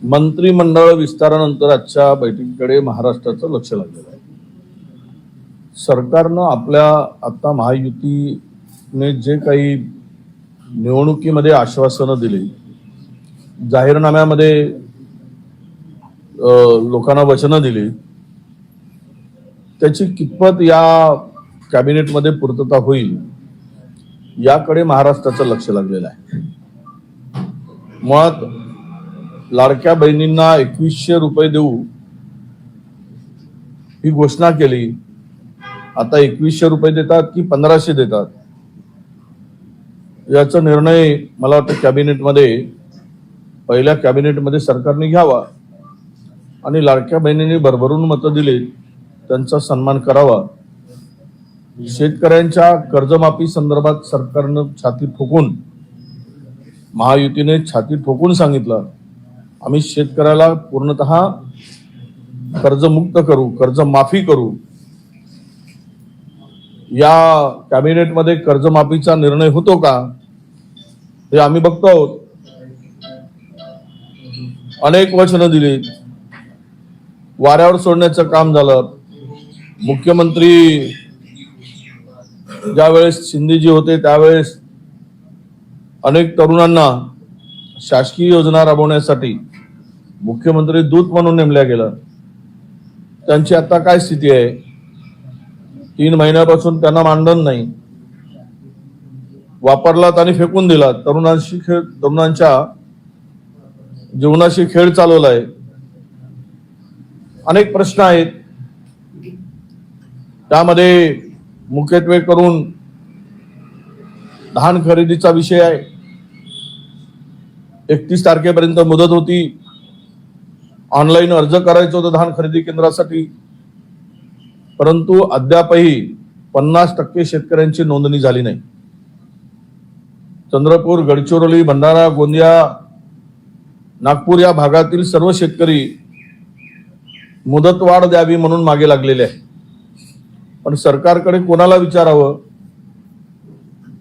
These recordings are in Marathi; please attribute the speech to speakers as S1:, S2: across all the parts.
S1: मंत्रिमंडळ विस्तारानंतर आजच्या बैठकीकडे महाराष्ट्राचं लक्ष लागलेलं आहे. सरकारनं आपल्या आता महायुतीने जे काही निवडणुकीमध्ये आश्वासनं दिली, जाहीरनाम्यामध्ये लोकांना वचनं दिली, त्याची कितपत या कॅबिनेटमध्ये पूर्तता होईल याकडे महाराष्ट्राचं लक्ष लागलेलं आहे. मुळात लाडक्या बहिणींना 2100 रुपये देऊ ही घोषणा केली. आता 2100 रुपये देतात की 1500 देतात याचा निर्णय मला वाटतं कॅबिनेटमध्ये, पहिल्या कॅबिनेटमध्ये सरकारने घ्यावा आणि लाडक्या बहिणींनी भरभरून मतं दिली त्यांचा सन्मान करावा. शेतकऱ्यांच्या कर्जमाफी संदर्भात सरकारनं छाती ठोकून, महायुतीने छाती ठोकून सांगितलं आम्ही शेतकऱ्याला पूर्णतः कर्जमुक्त करू, कर्जमाफी करू. या कॅबिनेटमध्ये कर्जमाफीचा निर्णय होतो का हे आम्ही बघतो आहोत. अनेक वचनं दिली, वाऱ्यावर सोडण्याचं काम झालं. मुख्यमंत्री ज्यावेळेस शिंदेजी होते त्यावेळेस अनेक तरुणांना शासकीय योजना राबवण्यासाठी मुख्यमंत्री दूत म्हणून नेमल्या गेला. त्यांची आता काय स्थिती आहे? 3 महिन्यापासून त्यांना मानधन नाही, वापरलात आणि फेकून दिला. तरुणांच्या जीवनाशी खेळ चालवलाय. अनेक प्रश्न आहेत. त्यामध्ये मुख्यत्वे करून धान खरेदीचा विषय आहे. 31 तारखेपर्यंत मुदत होती, ऑनलाईन अर्ज करायचं होतं धान खरेदी केंद्रासाठी, परंतु अद्यापही 50% शेतकऱ्यांची नोंदणी झाली नाही. चंद्रपूर, गडचिरोली, भंडारा, गोंदिया, नागपूर या भागातील सर्व शेतकरी मुदतवाढ द्यावी म्हणून मागे लागलेले आहे. पण सरकारकडे कोणाला विचारावं?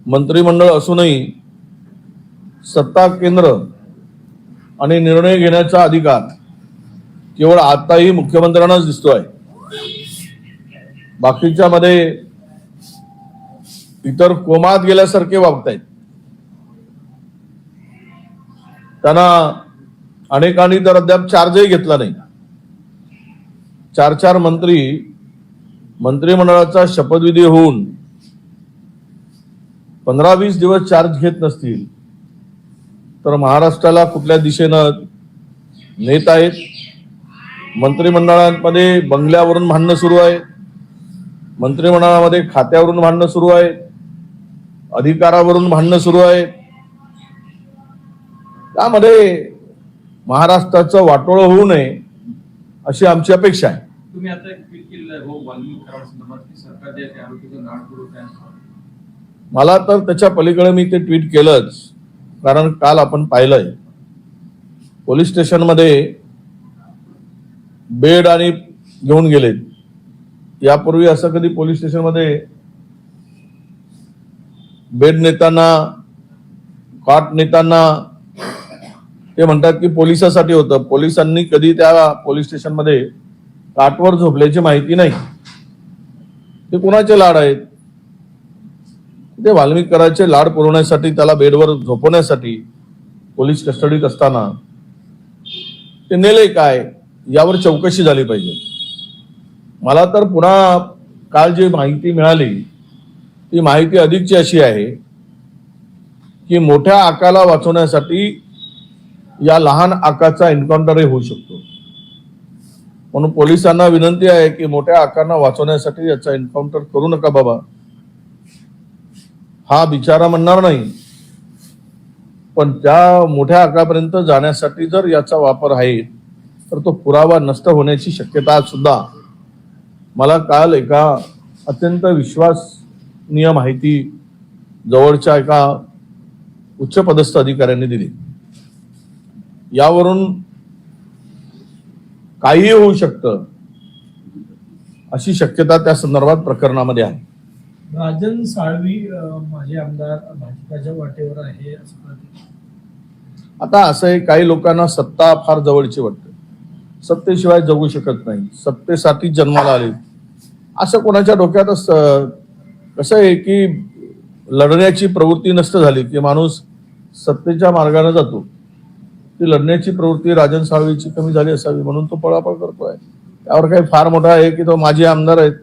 S1: मंत्रिमंडळ असूनही सत्ता केंद्र आणि निर्णय घेण्याचा अधिकार केवळ आताही मुख्यमंत्र्यांनाच दिसतोय. बाकीच्या मध्ये इतर कोमात गेल्यासारखे वागतायत. त्यांना अनेकांनी तर अद्याप चार्जही घेतला नाही. 4 मंत्री मंत्रिमंडळाचा शपथविधी होऊन 15-20 दिवस चार्ज घेत नसतील तर महाराष्ट्राला कुठल्या दिशेनं नेत आहेत? मंत्रिमंडळामध्ये बंगल्यावरून भांडणं सुरू आहे, मंत्रिमंडळामध्ये खात्यावरून भांडणं सुरू आहे, अधिकारावरून भांडणं सुरू आहे. त्यामध्ये महाराष्ट्राचं वाटोळं होऊ नये अशी आमची अपेक्षा आहे.
S2: तुम्ही आता एक ट्विट केलेलं आहे वाल्मिकी करारासंदर्भात की सरकार जे आहे आरोपीचं नाड पुरवत आहे.
S1: मला तर त्याच्या पलीकडे मी ते ट्विट केलंच, कारण काल आपण पाहिलंय पोलीस स्टेशनमध्ये बेड आणि घेऊन गेलेत. यापूर्वी असं कधी पोलीस स्टेशनमध्ये बेड नेताना, कॉट नेताना ते म्हणतात की पोलिसासाठी होतं. पोलिसांनी कधी त्या पोलीस स्टेशनमध्ये काटवर झोपल्याची माहिती नाही. ते कुणाचे लाड आहेत? ते वाल्मिकी कराराचे लाड पुरवण्यासाठी, त्याला बेडवर झोपवण्यासाठी पोलीस कस्टडीत असताना ते नेले काय यावर चौकशी झाली पाहिजे. मला तर पुन्हा काल जी माहिती मिळाली ती माहिती अधिकची अशी आहे की मोठ्या आकाला वाचवण्यासाठी या लहान आकाचा एन्काउंटरही होऊ शकतो. म्हणून पोलिसांना विनंती आहे की मोठ्या आकांना वाचवण्यासाठी याचा एन्काउंटर करू नका बाबा. हा बिचारा म्हणणार नाही, पण त्या मोठ्या आकापर्यंत जाण्यासाठी जर याचा वापर आहे तर तो पुरावा नष्ट होण्याची शक्यता सुद्धा मला काल एका अत्यंत विश्वसनीय माहिती जवळच्या एका उच्चपदस्थ अधिकाऱ्यांनी दिली. यावरून काहीही होऊ शकतं अशी शक्यता त्या संदर्भात प्रकरणामध्ये आहे.
S3: राजन साळवी माजी आमदार भाजपाच्या वाटेवर आहे असं
S1: आता असं आहे, काही लोकांना सत्ता फार जवळची वाटते, सत्तेशिवाय जगू शकत नाही, सत्तेसाठी जन्माला आले, असं कोणाच्या डोक्यात असतं. कसं आहे की लढण्याची प्रवृत्ती नष्ट झाली की माणूस सत्तेच्या मार्गाने जातो. ती लढण्याची प्रवृत्ती राजन साळवीची कमी झाली असावी म्हणून तो पळापळ करतोय. त्यावर काही फार मोठा आहे की तो माजी आमदार आहेत,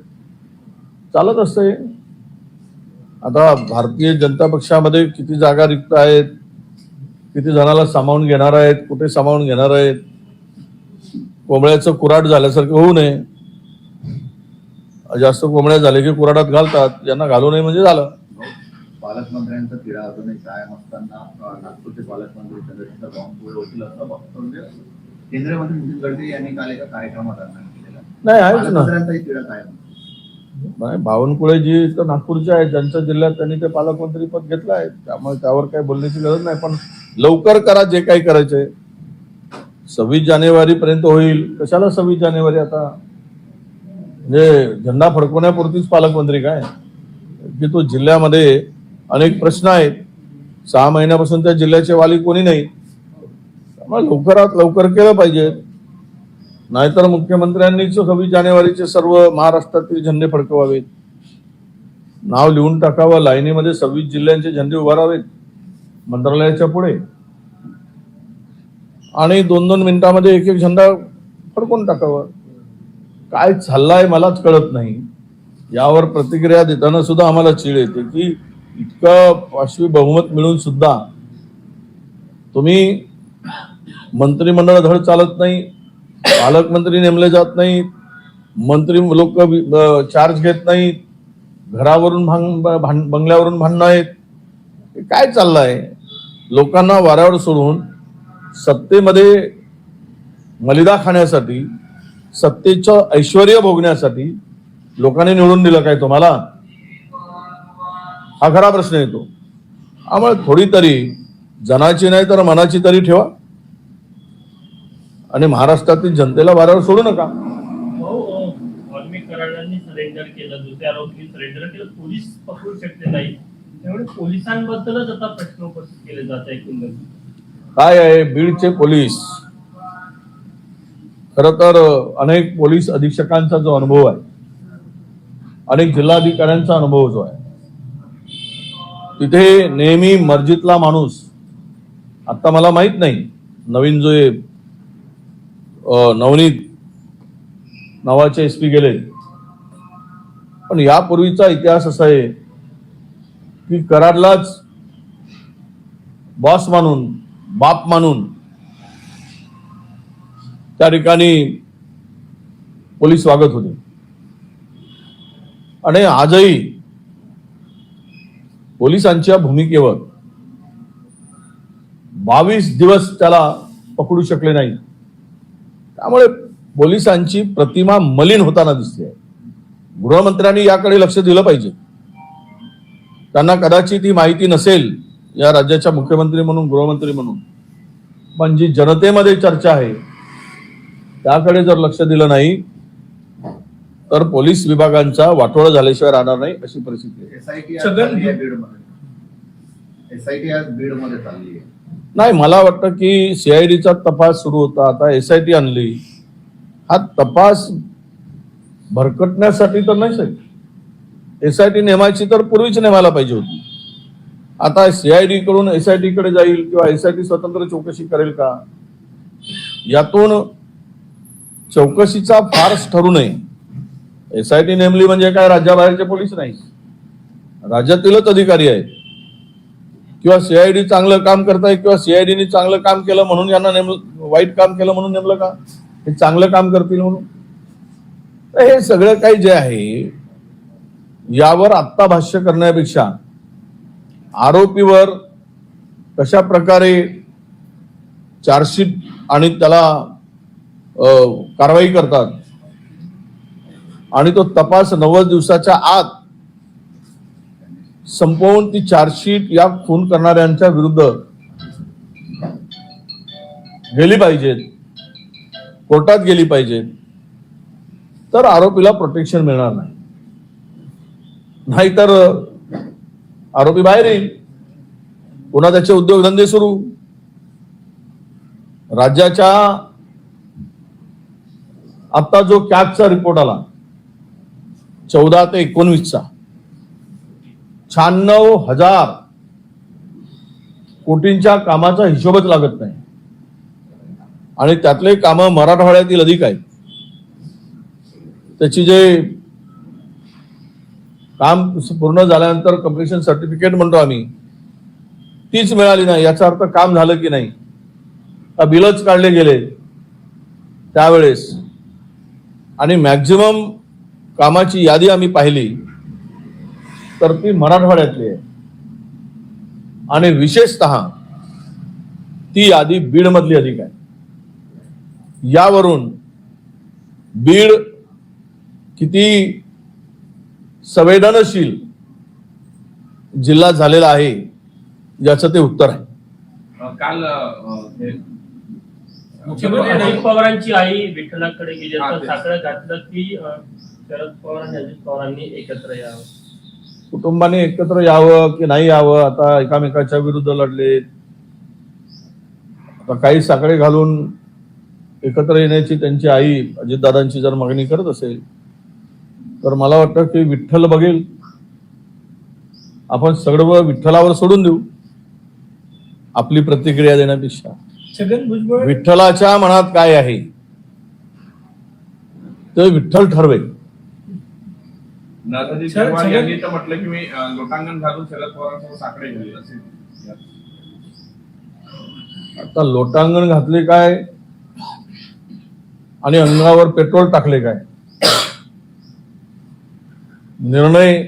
S1: चालत असते. आता भारतीय जनता पक्षामध्ये किती जागा रिक्त आहेत, किती जणाला सामावून घेणार आहेत, कुठे सामावून घेणार आहेत, कोंबड्याचं कुऱ्हाड झाल्यासारखं होऊ नये. जास्त कोंबड्या झाले की कुऱ्हाडात घालतात, ज्यांना घालू नये म्हणजे झालं.
S3: पालकमंत्र्यांचा तिढा अजूनही कायम असताना नागपूरचे पालकमंत्री चंद्रशेखर बावनकुळे होतील असं वक्तव्य केंद्रीय मंत्री नितीन गडकरी यांनी काल एका कार्यक्रमात केलेला.
S1: नाही आहेच ना,
S3: पालकमंत्र्यांचाही तिढा कायम.
S1: नाही, बावनकुळेजी तर नागपूरचे आहेत, ज्यांच्या जिल्ह्यात त्यांनी ते पालकमंत्री पद घेतलं आहे, त्यामुळे त्यावर काही बोलण्याची गरज नाही. पण लवकर करा जे काही करायचंय. 26 जानेवारी पर्यंत होईल, कशाला 26 जानेवारी आता? म्हणजे झेंडा फडकवण्यापुरतीच पालकमंत्री काय की तो जिल्ह्यामध्ये अनेक प्रश्न आहेत, 6 महिन्यापासून त्या जिल्ह्याचे वाली कोणी नाही, त्यामुळे लवकरात लवकर केलं पाहिजे. नाहीतर मुख्यमंत्र्यांनीच 26 जानेवारीचे सर्व महाराष्ट्रातील झेंडे फडकवावेत, नाव लिहून टाकावं, लाईनीमध्ये 26 जिल्ह्यांचे झेंडे उभारावेत मंत्रालयाच्या पुढे आणि 2-2 मिनिटांमध्ये एक झेंडा फडकून टाकावं. काय चाललंय मलाच कळत नाही. यावर प्रतिक्रिया देताना सुद्धा आम्हाला चीड येते की इतकं पाशवी बहुमत मिळून सुद्धा तुम्ही मंत्रिमंडळ धड चालत नाही, पालकमंत्री नेमले जात नाहीत, मंत्री लोक चार्ज घेत नाहीत, घरावरून बंगल्यावरून भांडणं आहेत. काय चाललंय? लोकांना वाऱ्यावर सोडून सत्तेमध्ये मलिदा खाण्यासाठी, सत्तेचं ऐश्वर्य भोगण्यासाठी लोकांनी निवडून दिलं काय तुम्हाला? हा खरा प्रश्न येतो. त्यामुळे थोडी तरी जनाची नाही तर मनाची तरी ठेवा आणि महाराष्ट्रातील जनतेला वाऱ्यावर सोडू नका.
S4: वाल्मिक कराडांनी सरेंडर केलं, दुसरे आरोपी सरेंडर केलं, पोलीस पकडू शकले नाही, त्यामुळे पोलिसांबद्दलच आता प्रश्न उपस्थित केले जात आहे.
S1: काय आहे, बीडचे पोलीस खर तर अनेक पोलीस अधीक्षकांचा जो अनुभव आहे, अनेक जिल्हाधिकाऱ्यांचा अनुभव जो आहे, तिथे नेहमी मर्जीतला माणूस, आता मला माहित नाही नवीन जो नवनीत नावाचे एसपी गेले, पण यापूर्वीचा इतिहास असा आहे की कराडलाच बॉस मानून, बाप मानून त्या ठिकाणी पोलीस वागत होते आणि आजही पोलिसांच्या भूमिकेवर 22 दिवस त्याला पकडू शकले नाही. त्यामुळे पोलिसांची प्रतिमा मलिन होताना दिसते. गृहमंत्र्यांनी याकडे लक्ष दिलं पाहिजे. त्यांना कदाचित ही माहिती नसेल या राज्याच्या मुख्यमंत्री म्हणून, गृहमंत्री म्हणून, पण जी जनतेमध्ये चर्चा आहे त्याकडे जर लक्ष दिलं नाही तर पोलीस विभागांचा वाटोळा झाल्याशिवाय राहणार नाही अशी परिस्थिती आहे.
S3: एसआयटी आज बीडमध्ये चालली आहे.
S1: नाही, मला वाटतं की सीआयडीचा तपास सुरू होता, आता एसआयटी आणली. हा तपास भरकटण्यासाठी तर नाही, एसआयटी नेमायची तर पूर्वीच नेमायला पाहिजे होती. आता सीआयडी कडून एसआयटी कडे जाईल किंवा एसआयटी स्वतंत्र चौकशी करेल का? यातून चौकशीचा फारच ठरू नये. एसआयटी नेमली म्हणजे काय राज्याबाहेरचे पोलीस नाही, राज्यातीलच अधिकारी आहेत. किंवा सीआयडी चांगलं काम करताय किंवा सीआयडीने चांगलं काम केलं म्हणून यांना नेमलं, वाईट काम केलं म्हणून नेमलं का? हे चांगलं काम करतील म्हणून. तर हे सगळं काही जे आहे यावर आत्ता भाष्य करण्यापेक्षा आरोपीवर कशा प्रकारे चार्जशीट आणि त्याला कारवाई करतात आणि तो तपास 90 दिवसाच्या आत संपवून ती चार्जशीट या खून करणाऱ्यांच्या विरुद्ध गेली पाहिजेत, कोर्टात गेली पाहिजेत, तर आरोपीला प्रोटेक्शन मिळणार नाही. नाहीतर आरोपी बाहेर येईल, पुन्हा त्याचे उद्योगधंदे सुरू. राज्याच्या आता जो कॅगचा रिपोर्ट आला 14 ते 19चा 96,000 कोटींच्या कामाचा हिशोबच लागत नाही आणि त्यातले कामं मराठवाड्यातील अधिक आहेत. त्याची जे काम पूर्ण झाल्यानंतर कम्प्लिशन सर्टिफिकेट म्हणतो आम्ही तीच मिळाली नाही. याचा अर्थ काम झालं की नाही, का बिलच काढले गेले त्यावेळेस. आणि मॅक्झिमम कामाची यादी आम्ही पाहिली तर ती मराठवाड्यातली आहे आणि विशेषतः ती यादी बीड मधली अधिक आहे. यावरून बीड किती संवेदनशील जिल्हा झालेला आहे याचं ते उत्तर आहे.
S2: काल हे
S4: मुख्यमंत्री अजित पवारांची आई विठ्ठलाकडे गेली
S2: हा,
S4: असता
S2: ते.
S4: साकडं घातलं की शरद पवार आणि अजित पवारांनी एकत्र यावं.
S1: कुटुंबाने एकत्र यावं की नाही यावं, आता एकामेकाच्या विरुद्ध लढले, आता काही साकडे घालून एकत्र येण्याची त्यांची आई अजितदादांची जर मागणी करत असेल तर मला वाटतं की विठ्ठल बघेल. आपण सगळं विठ्ठलावर सोडून देऊ आपली प्रतिक्रिया देण्यापेक्षा.
S5: छगन भुजबळ
S1: विठ्ठलाच्या मनात काय आहे ते विठ्ठल ठरवेल.
S2: नानाजी
S5: छगन-
S2: चव्हाण यांनी तर म्हटलं की मी लोटांगण घालून शरद पवारांसोबत साकडे घेईल असे.
S1: आता लोटांगण घातले काय आणि अंगावर पेट्रोल टाकले काय, निर्णय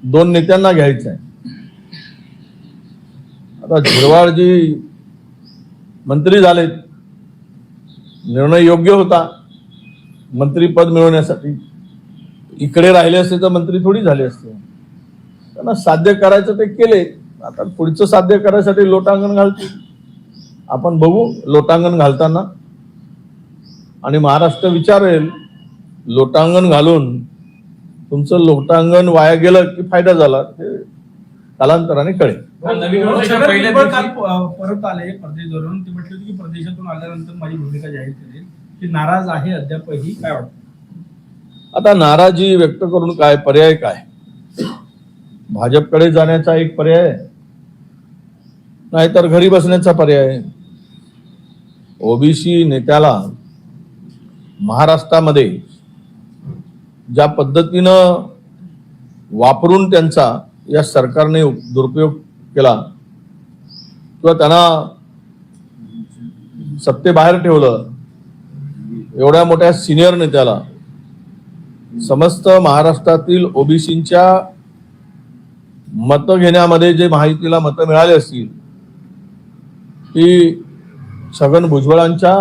S1: दोन नेत्यांना घ्यायचा आहे. आता झिरवाळजी मंत्री झालेत, निर्णय योग्य होता मंत्रीपद मिळवण्यासाठी. इकडे राहिले असते तर मंत्री थोडी झाले असते. त्यांना साध्य करायचं ते केले, आता पुढचं साध्य करायसाठी लोटांगण घालतील. आपण बघू लोटांगण घालताना, आणि महाराष्ट्र विचारेल लोटांगण घालून तुमचं लोटांगण वाया गेलं की फायदा झाला ते कालांतराने कळेल.
S2: नवीन
S5: छगन
S2: वर्षाच्या पहिल्या
S5: भुजबळ काल
S2: दिवशी
S5: परत आले परदेशावरून. ते म्हटले होते की परदेशातून आल्यानंतर माझी भूमिका जाहीर करेल. की नाराज आहे अद्यापही, काय वाटतं?
S1: आता नाराजी व्यक्त करून काय पर्याय, काय भाजपकडे जाण्याचा एक पर्याय आहे, नाहीतर घरी बसण्याचा पर्याय आहे. ओबीसी नेत्याला महाराष्ट्रामध्ये ज्या पद्धतीनं वापरून त्यांचा या सरकारने दुरुपयोग केला किंवा त्यांना सत्तेबाहेर ठेवलं, एवढ्या मोठ्या सिनियर नेत्याला समस्त महाराष्ट्रातील ओबीसींच्या मतं घेण्यामध्ये जे महायुतीला मतं मिळाली असतील ती छगन भुजबळांच्या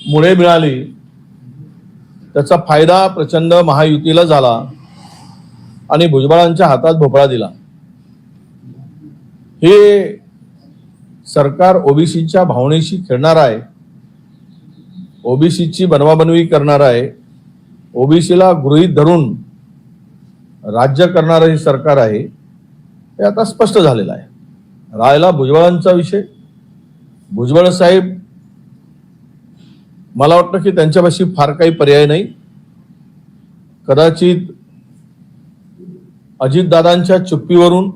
S1: मुळे मिळाली. त्याचा फायदा प्रचंड महायुतीला झाला आणि भुजबळांच्या हातात भोपळा दिला. हे सरकार ओबीसीच्या भावनेशी खेळणार आहे, ओबीसीची बनवाबनवी करणार आहे, ओबीसीला गृहीत धरून राज्य करणारं हे सरकार आहे, हे आता स्पष्ट झालेलं आहे. राहिला भुजबळांचा विषय, भुजबळ साहेब मला वाटतं की त्यांच्यापाशी फार काही पर्याय नाही. कदाचित अजितदादांच्या चुप्पीवरून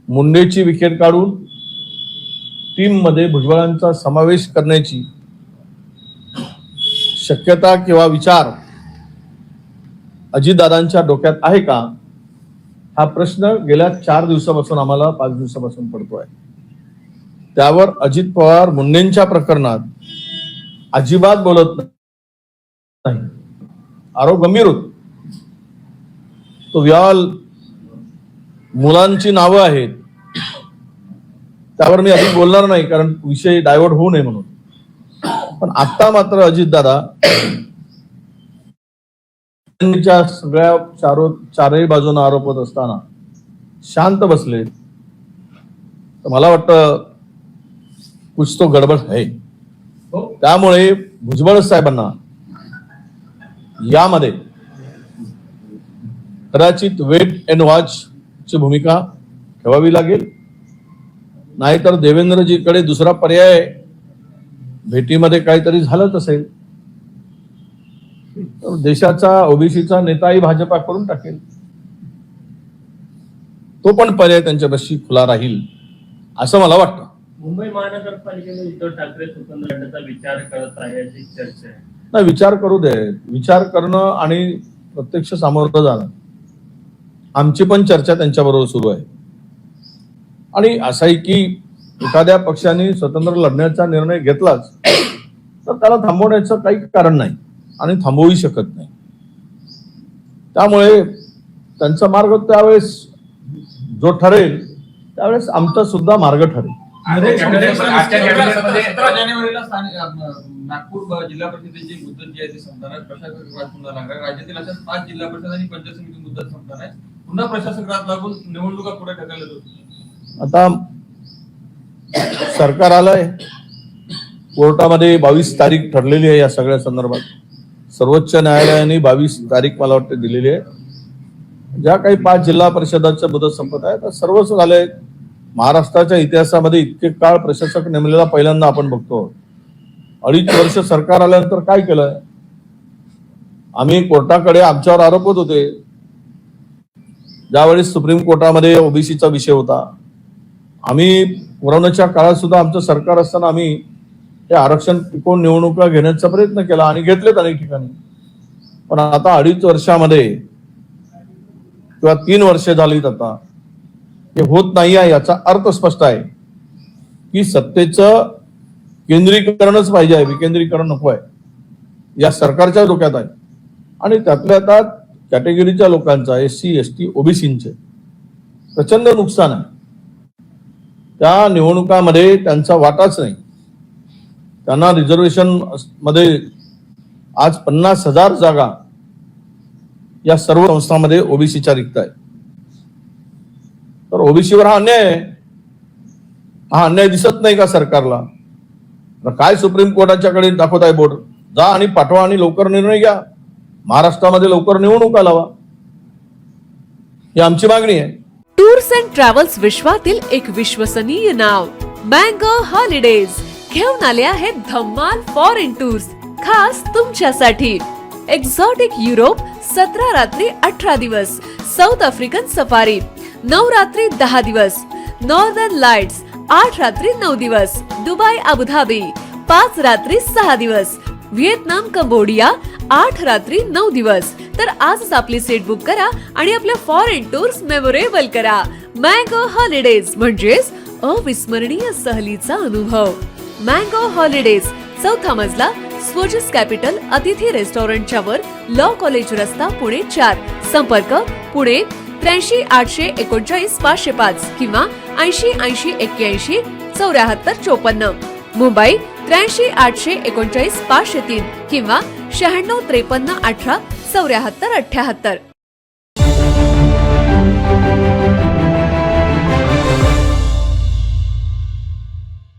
S1: मुंडेची विकेट काढून टीम मध्ये भुजबळांचा समावेश करण्याची शक्यता किंवा विचार अजितदादांच्या डोक्यात आहे का, हा प्रश्न गेल्या 4 दिवसापासून आम्हाला 5 दिवसापासून पडतोय. त्यावर अजित पवार मुंडेंच्या प्रकरणात अजिबात बोलत नाही. आरोप गंभीर होत. तो व्याल मुलांची नावं आहेत त्यावर मी अधिक बोलणार नाही, कारण विषय डायव्हर्ट होऊ नये म्हणून. पण आता मात्र अजितदादा सगळ्या चारही बाजूने आरोप होत असताना शांत बसले. तर मला वाटतं कुछ तो गडबड आहे. त्यामुळे भुजबळ साहेबांना यामध्ये कदाचित वेट अँड वॉच ची भूमिका ठेवावी लागेल. नाहीतर देवेंद्रजीकडे दुसरा पर्याय भेटीमध्ये काहीतरी झालंच असेल तर देशाचा ओबीसीचा नेताही भाजपा करून टाकेल. तो पण पर्याय त्यांच्यापाशी खुला राहील असं मला वाटतं.
S4: मुंबई महानगरपालिकेने उद्धव ठाकरे स्वतंत्र लढण्याचा विचार करत आहे अशी चर्चा आहे.
S1: नाही, विचार करू दे. विचार करणं आणि प्रत्यक्ष सामोरं जाणं आमची पण चर्चा त्यांच्याबरोबर सुरू आहे. आणि असं आहे की एखाद्या पक्षाने स्वतंत्र लढण्याचा निर्णय घेतलाच तर त्याला थांबवण्याचं काही कारण नाही आणि थांबवूही शकत नाही. त्यामुळे त्यांचा मार्ग त्यावेळेस जो ठरेल त्यावेळेस आमचा सुद्धा मार्ग ठरेल.
S2: आजच्या कॅबिनेटमध्ये 17 जानेवारीला नागपूर जिल्हा परिषदेची मुदत जी आहे ती संपणार आहे. प्रशासक राज पुन्हा लागणार. राज्यातील अशा 5 जिल्हा परिषद आणि पंचायत समिती मुदत संपणार आहे. पुन्हा प्रशासक राज लागून निवडणुका पुढे ढकलल्या जातील.
S1: आता सरकार आलंय, कोर्टामध्ये 22 तारीख ठरलेली आहे या सगळ्या संदर्भात. सर्वोच्च न्यायालयाने 22 तारीख मला वाटते दिलेली आहे. ज्या काही 5 जिल्हा परिषदाच्या मुदत संपत आहे तर सर्वच झालंय. महाराष्ट्राच्या इतिहासामध्ये इतके काळ प्रशासक नेमलेला पहिल्यांदा आपण बघतो. 2.5 वर्ष सरकार आल्यानंतर काय केलंय? आम्ही कोर्टाकडे आमच्यावर आरोप होत होते. ज्यावेळेस सुप्रीम कोर्टामध्ये ओबीसीचा विषय होता, आम्ही कोरोनाच्या काळात सुद्धा आमचं सरकार असताना आम्ही हे आरक्षण टिकवून निवडणुका घेण्याचा प्रयत्न केला आणि घेतलेत अनेक ठिकाणी. पण आता 2.5 वर्षामध्ये किंवा 3 वर्ष झालीत आता हे होत नाही आहे. याचा अर्थ स्पष्ट आहे की सत्तेचं केंद्रीकरणच पाहिजे आहे, विकेंद्रीकरण नको आहे. या सरकारच्या डोक्यात आहे. आणि त्यातल्या त्यात कॅटेगरीच्या लोकांचा SC ST ओबीसींचे प्रचंड नुकसान आहे. त्या निवडणुकामध्ये त्यांचा वाटाच नाही. त्यांना रिझर्वेशन मध्ये आज 50,000 जागा या सर्व संस्थांमध्ये ओबीसीच्या रिक्त आहे. तर ओबीसीवर हा अन्याय आहे. हा अन्याय दिसत नाही का सरकारला? काय सुप्रीम कोर्टाच्याकडे दाखवत आहे बोर्ड? जा आणि पाठवा आणि लवकर निर्णय घ्या. महाराष्ट्रामध्ये लवकर निवडणुका लावा, ही आमची मागणी आहे.
S6: टूर्स अँड ट्रॅव्हल्स विश्वातील एक विश्वसनीय नाव मँगो हॉलिडेज घेऊन आले आहेत धम्माल फॉरेन टूर्स खास तुमच्यासाठी. एक्झॉटिक युरोप 17 रात्री 18 दिवस, साऊथ आफ्रिकन सफारी 9 रात्री 10 दिवस, नॉर्दर्न लाईट्स 8 रात्री 9 दिवस, दुबई अबुधाबी 5 रात्री 6 दिवस, व्हिएतनाम कंबोडिया 8 रात्री 9 दिवस. तर आजच आपली सीट बुक करा आणि आपल्या फॉरेन टूर्स मेमोरेबल करा. मँगो हॉलिडेज म्हणजेच अविस्मरणीय सहलीचा अनुभव. मँगो हॉलिडेज, 4था मजला, स्वोजिस कॅपिटल अतिथी रेस्टॉरंटच्या वर, लॉ कॉलेज रस्ता, पुणे 4. संपर्क पुणे 83 839 505 किंवा 80 80 81 74 54. मुंबई 83 839 503 किंवा 96 53 18 74 78.